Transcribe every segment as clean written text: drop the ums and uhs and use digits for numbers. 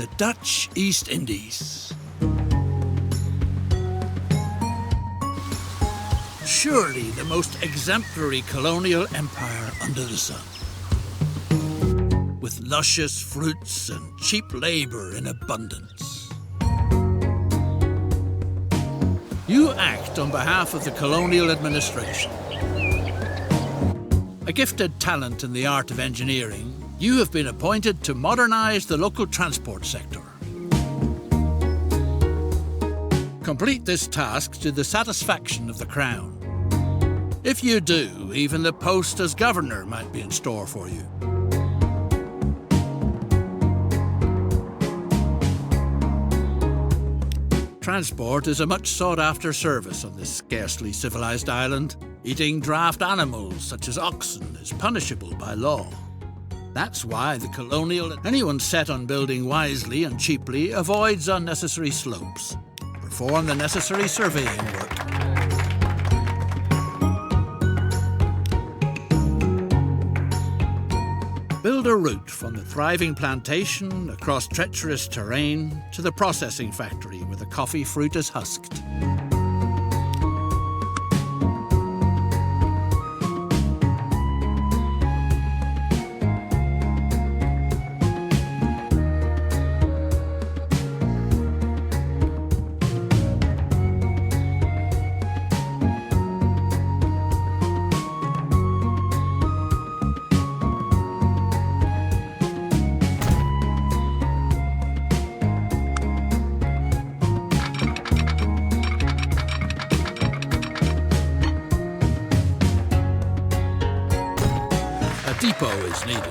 the Dutch East Indies. Surely the most exemplary colonial empire under the sun. With luscious fruits and cheap labour in abundance. You act on behalf of the colonial administration. A gifted talent in the art of engineering, you have been appointed to modernise the local transport sector. Complete this task to the satisfaction of the Crown. If you do, even the post as governor might be in store for you. Transport is a much sought-after service on this scarcely civilised island. Eating draft animals, such as oxen, is punishable by law. That's why the colonial... Anyone set on building wisely and cheaply avoids unnecessary slopes. Perform the necessary surveying work. Build a route from the thriving plantation across treacherous terrain to the processing factory where the coffee fruit is husked. A depot is needed.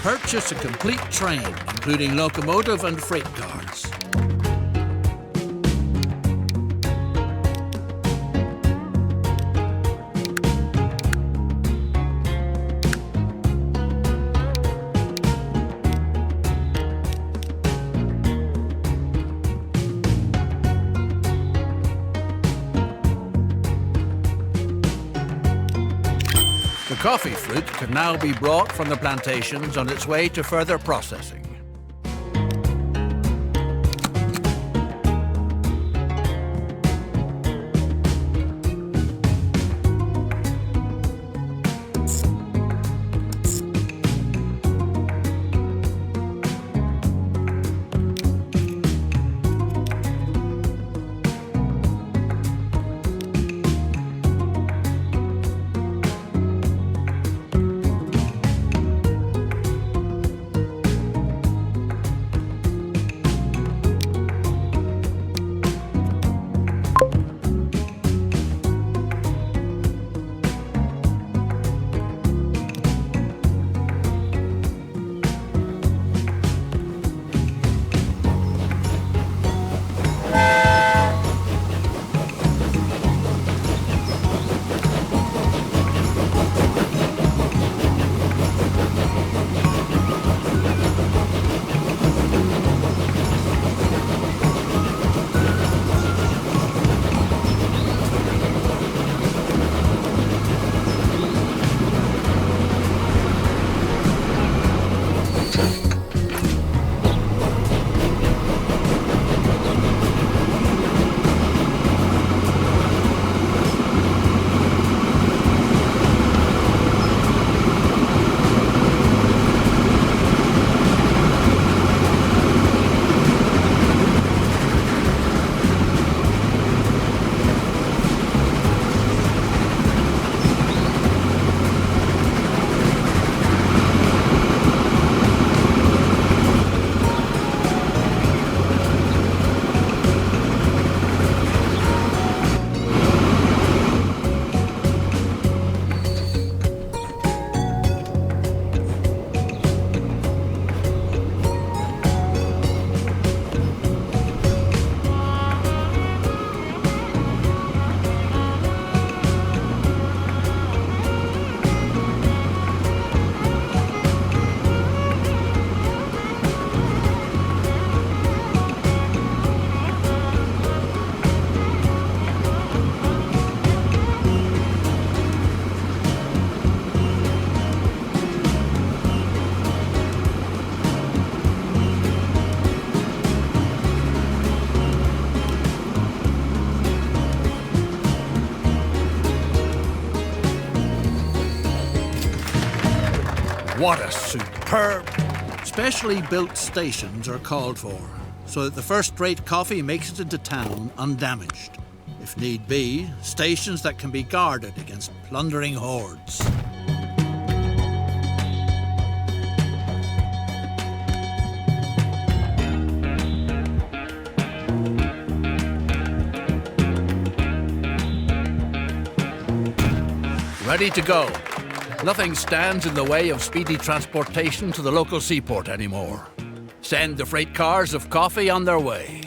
Purchase a complete train, including locomotive and freight cars. The coffee fruit can now be brought from the plantations on its way to further processing. What a superb... Specially built stations are called for, so that the first-rate coffee makes it into town undamaged. If need be, stations that can be guarded against plundering hordes. Ready to go. Nothing stands in the way of speedy transportation to the local seaport anymore. Send the freight cars of coffee on their way.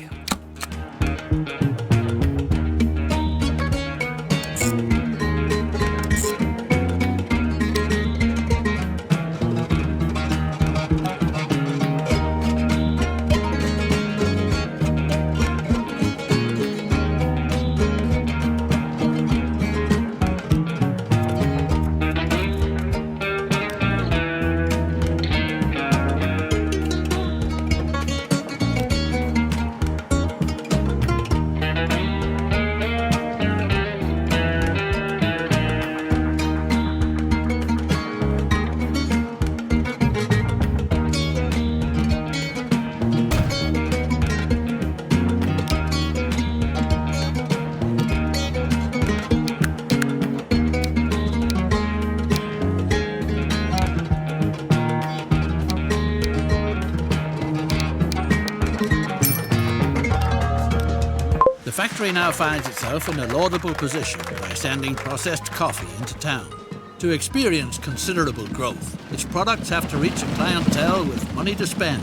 The factory now finds itself in a laudable position by sending processed coffee into town. To experience considerable growth, its products have to reach a clientele with money to spend.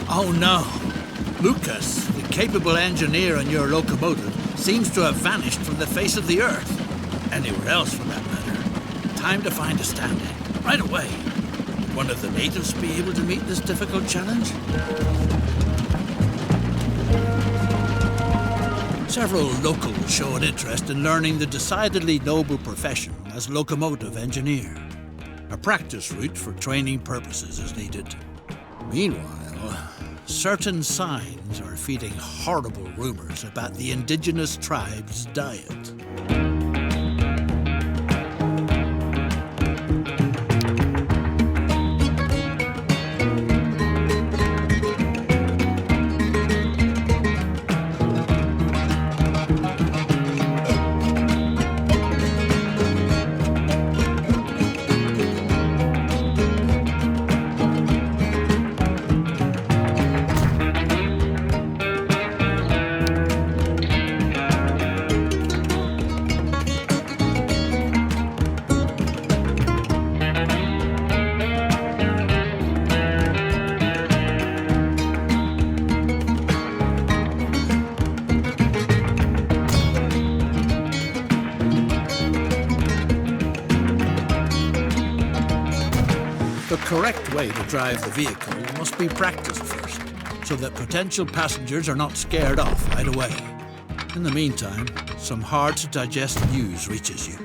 Oh no! Lucas, the capable engineer on your locomotive, seems to have vanished from the face of the earth. Anywhere else, for that matter. Time to find a stand-in. Right away. Would one of the natives be able to meet this difficult challenge? Several locals show an interest in learning the decidedly noble profession as locomotive engineer. A practice route for training purposes is needed. Meanwhile, certain signs are feeding horrible rumors about the indigenous tribe's diet. The correct way to drive the vehicle must be practiced first, so that potential passengers are not scared off right away. In the meantime, some hard-to-digest news reaches you.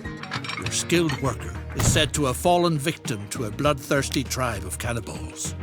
Your skilled worker is said to have fallen victim to a bloodthirsty tribe of cannibals.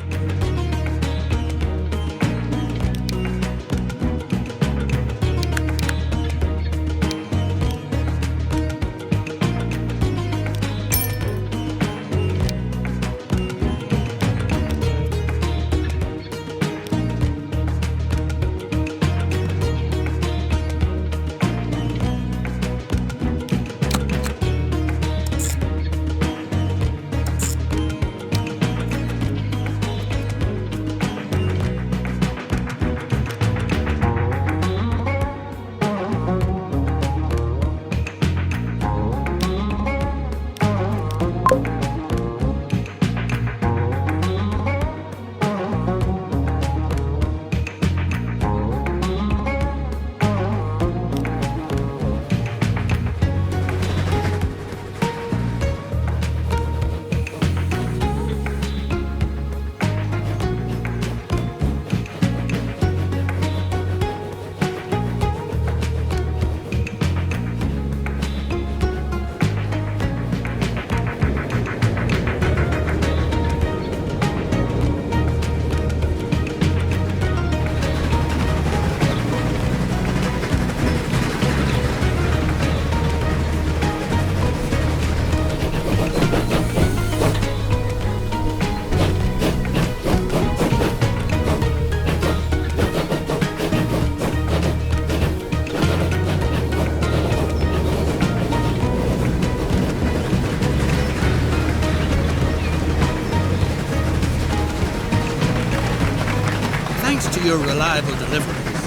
your reliable deliveries,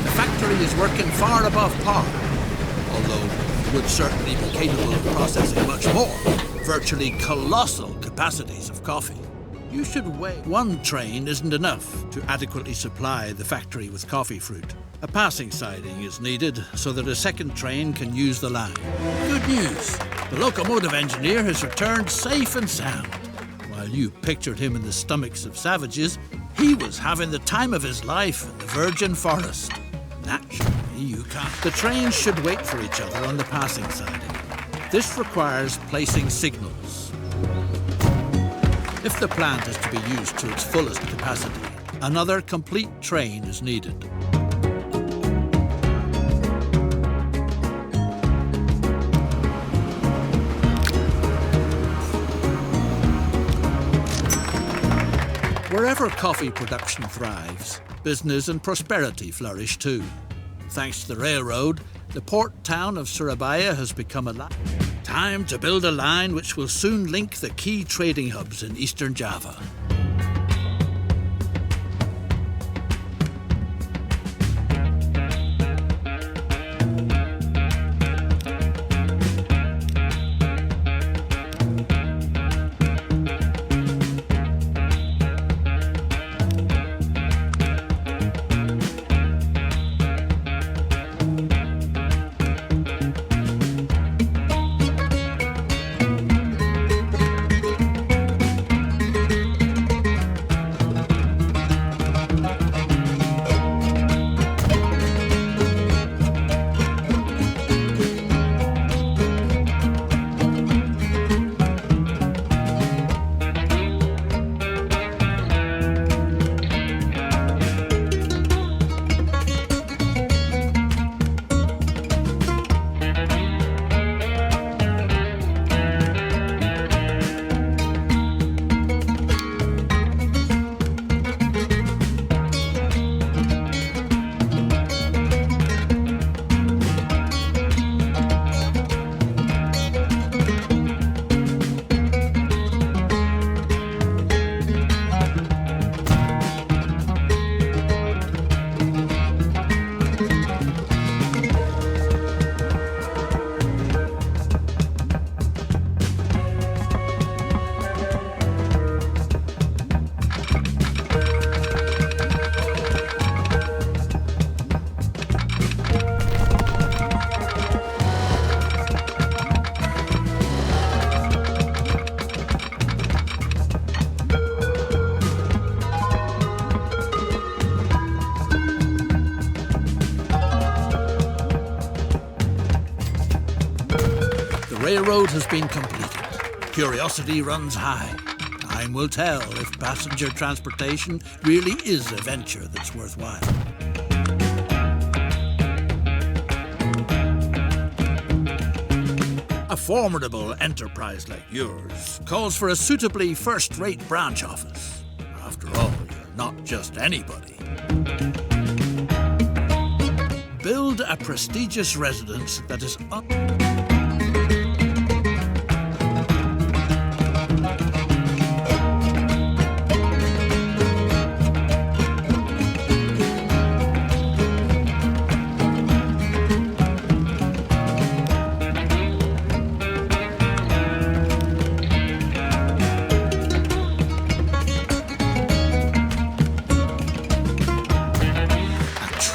the factory is working far above par, although it would certainly be capable of processing much more, virtually colossal capacities of coffee. You should weigh. One train isn't enough to adequately supply the factory with coffee fruit. A passing siding is needed so that a second train can use the line. Good news! The locomotive engineer has returned safe and sound. While you pictured him in the stomachs of savages, he was having the time of his life in the virgin forest. Naturally, you can't. The trains should wait for each other on the passing siding. This requires placing signals. If the plant is to be used to its fullest capacity, another complete train is needed. Wherever coffee production thrives, business and prosperity flourish too. Thanks to the railroad, the port town of Surabaya has become alive. Time to build a line which will soon link the key trading hubs in eastern Java. The railroad has been completed. Curiosity runs high. Time will tell if passenger transportation really is a venture that's worthwhile. A formidable enterprise like yours calls for a suitably first-rate branch office. After all, you're not just anybody. Build a prestigious residence that is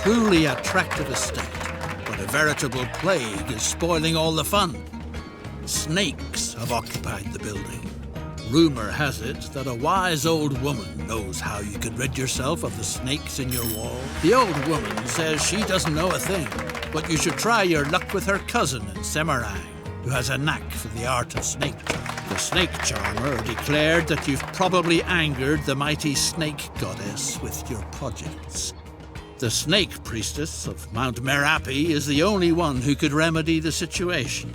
truly attractive estate, but a veritable plague is spoiling all the fun. Snakes have occupied the building. Rumor has it that a wise old woman knows how you can rid yourself of the snakes in your wall. The old woman says she doesn't know a thing, but you should try your luck with her cousin in Semarang, who has a knack for the art of snake charm. The snake charmer declared that you've probably angered the mighty snake goddess with your projects. The snake priestess of Mount Merapi is the only one who could remedy the situation.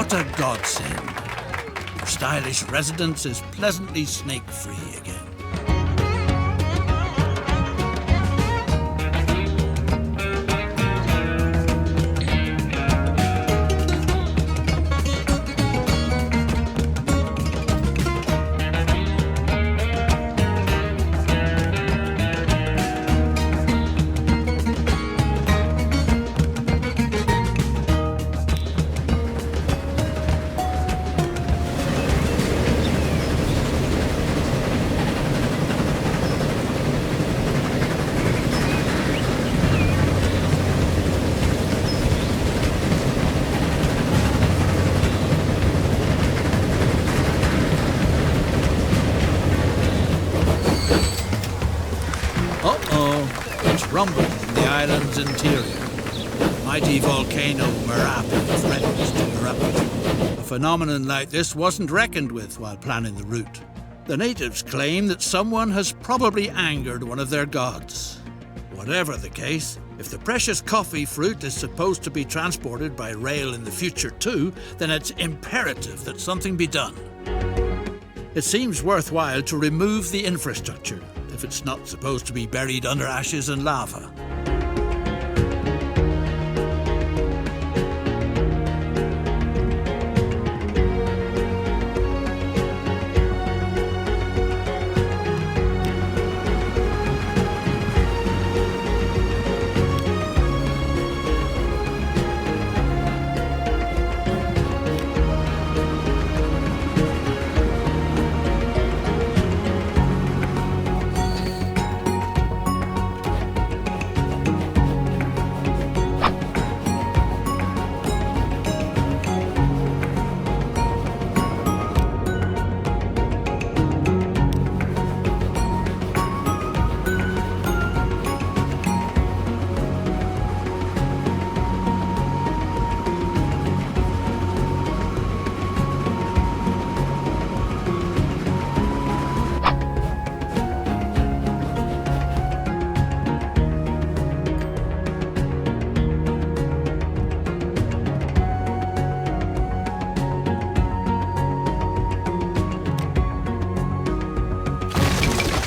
What a godsend. Your stylish residence is pleasantly snake-free again. It's rumbling in the island's interior. Mighty volcano Merapi threatens to erupt. A phenomenon like this wasn't reckoned with while planning the route. The natives claim that someone has probably angered one of their gods. Whatever the case, if the precious coffee fruit is supposed to be transported by rail in the future too, then it's imperative that something be done. It seems worthwhile to remove the infrastructure if it's not supposed to be buried under ashes and lava.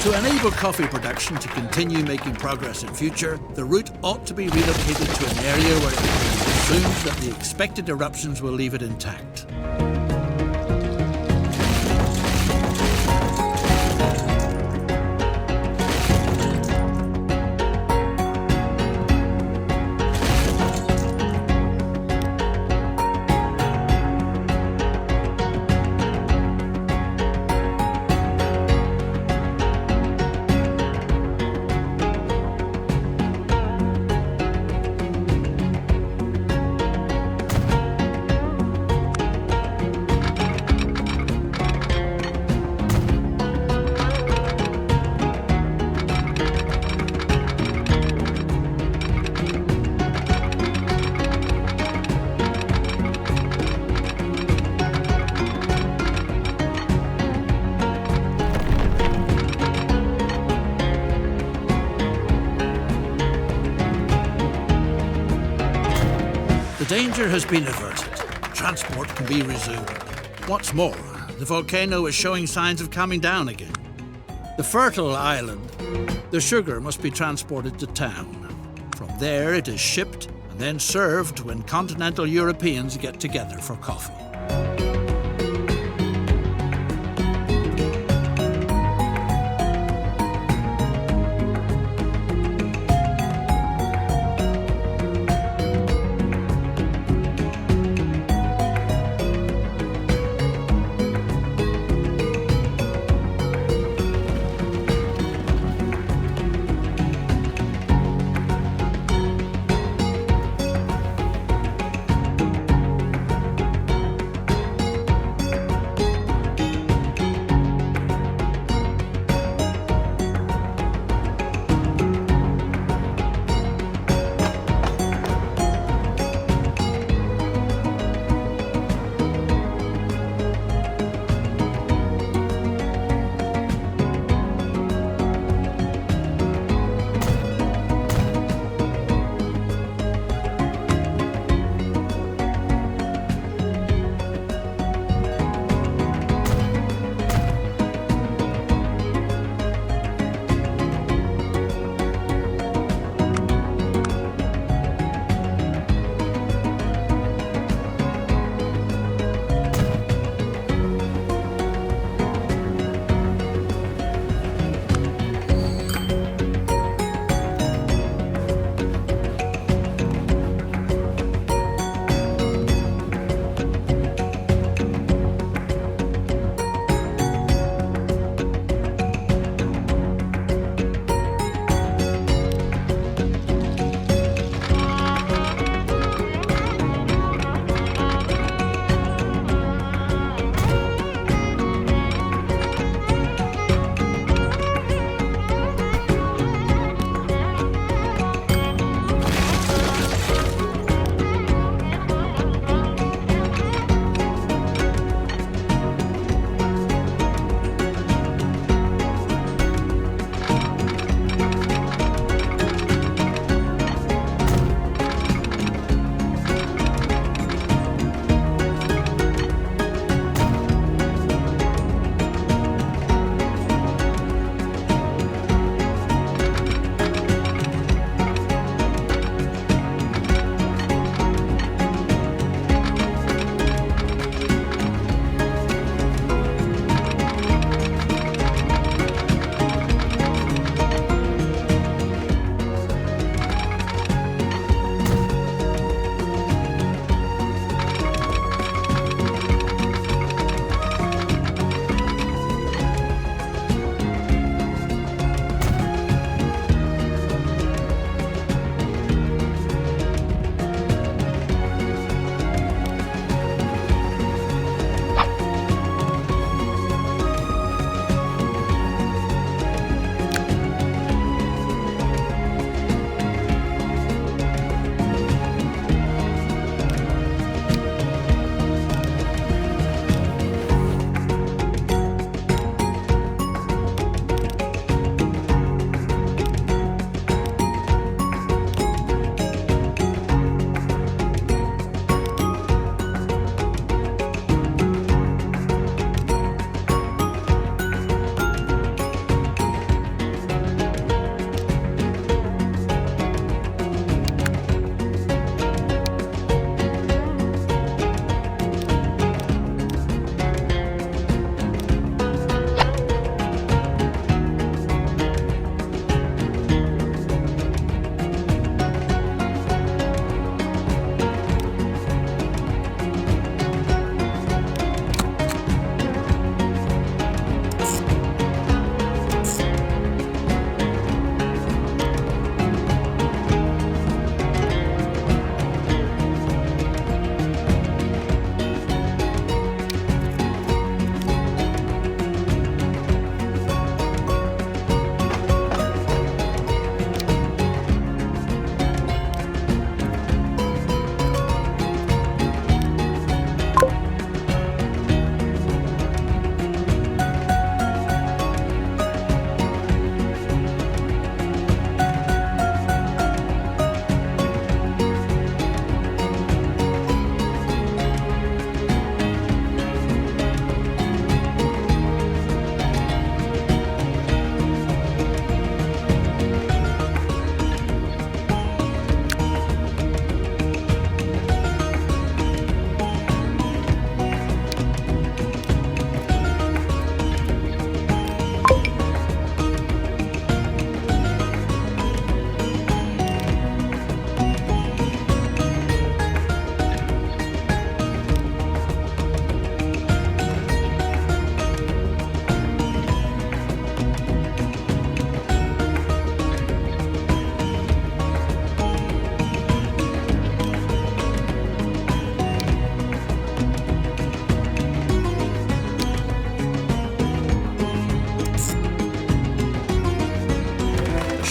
To enable coffee production to continue making progress in future, the route ought to be relocated to an area where it can be assumed that the expected eruptions will leave it intact. The danger has been averted. Transport can be resumed. What's more, the volcano is showing signs of calming down again. The fertile island, the sugar must be transported to town. From there it is shipped and then served when continental Europeans get together for coffee.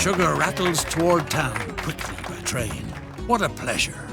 sugar rattles toward town quickly by train. What a pleasure.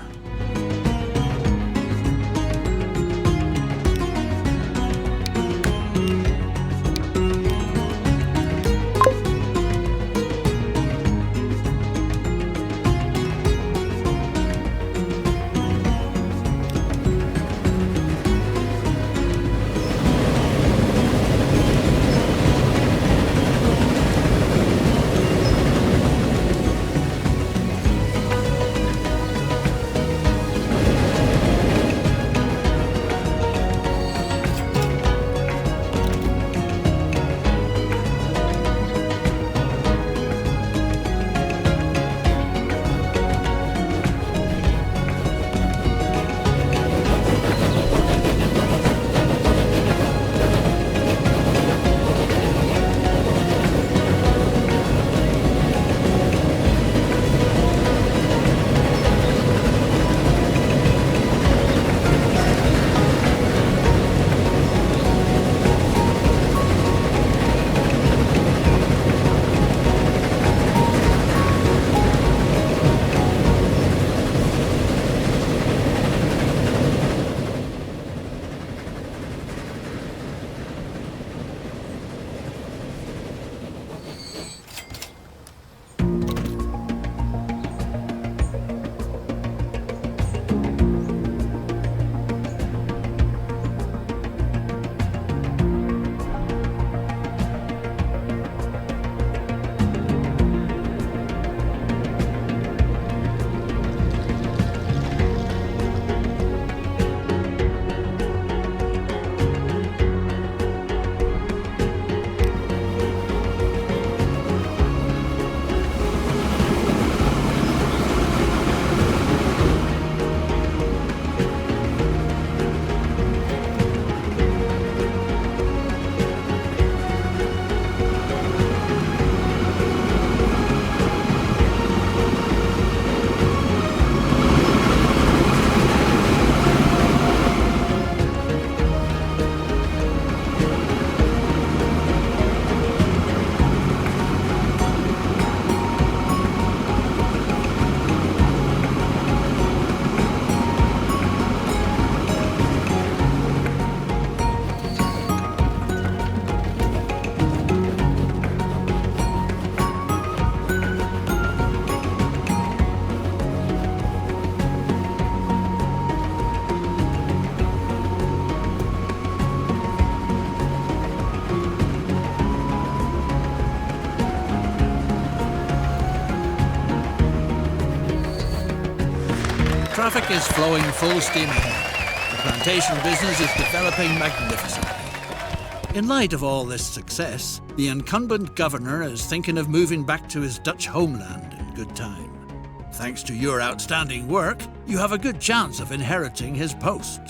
Traffic is flowing full steam ahead. The plantation business is developing magnificently. In light of all this success, the incumbent governor is thinking of moving back to his Dutch homeland in good time. Thanks to your outstanding work, you have a good chance of inheriting his post.